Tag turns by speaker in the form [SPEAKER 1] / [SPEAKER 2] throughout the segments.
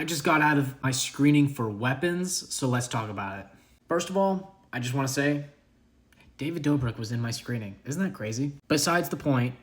[SPEAKER 1] I just got out of my screening for Weapons, so let's talk about it. First of all, I just want to say, David Dobrik was in my screening. Isn't that crazy? Besides the point,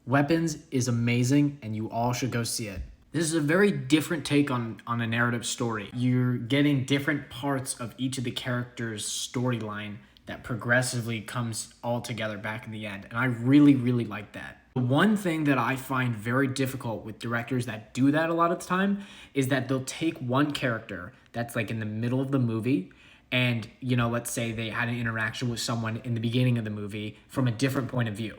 [SPEAKER 1] Weapons is amazing and you all should go see it. This is a very different take on a narrative story. You're getting different parts of each of the characters' storyline that progressively comes all together back in the end. And I really, really like that. The one thing that I find very difficult with directors that do that a lot of the time is that they'll take one character that's like in the middle of the movie and, you know, let's say they had an interaction with someone in the beginning of the movie from a different point of view.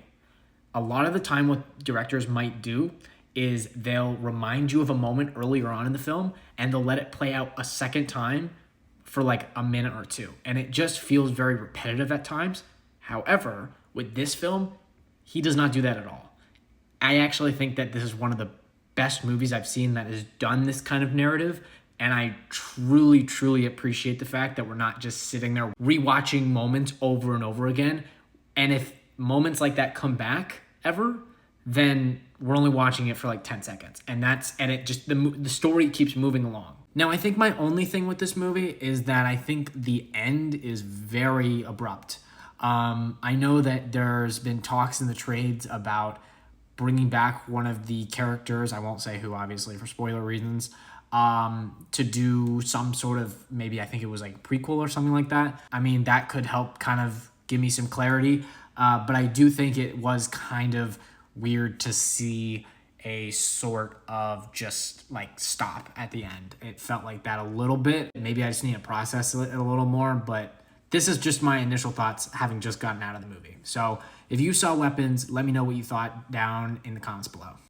[SPEAKER 1] A lot of the time what directors might do is they'll remind you of a moment earlier on in the film and they'll let it play out a second time for like a minute or two. And it just feels very repetitive at times. However, with this film, he does not do that at all. I actually think that this is one of the best movies I've seen that has done this kind of narrative. And I truly, truly appreciate the fact that we're not just sitting there rewatching moments over and over again. And if moments like that come back ever, then we're only watching it for like 10 seconds. And it just, the story keeps moving along. Now, I think my only thing with this movie is that I think the end is very abrupt. I know that there's been talks in the trades about bringing back one of the characters, I won't say who obviously for spoiler reasons, to do some sort of, maybe I think it was like prequel or something like that. I mean, that could help kind of give me some clarity. But I do think it was kind of weird to see a sort of just like stop at the end. It felt like that a little bit. Maybe I just need to process it a little more, but this is just my initial thoughts having just gotten out of the movie. So if you saw Weapons, let me know what you thought down in the comments below.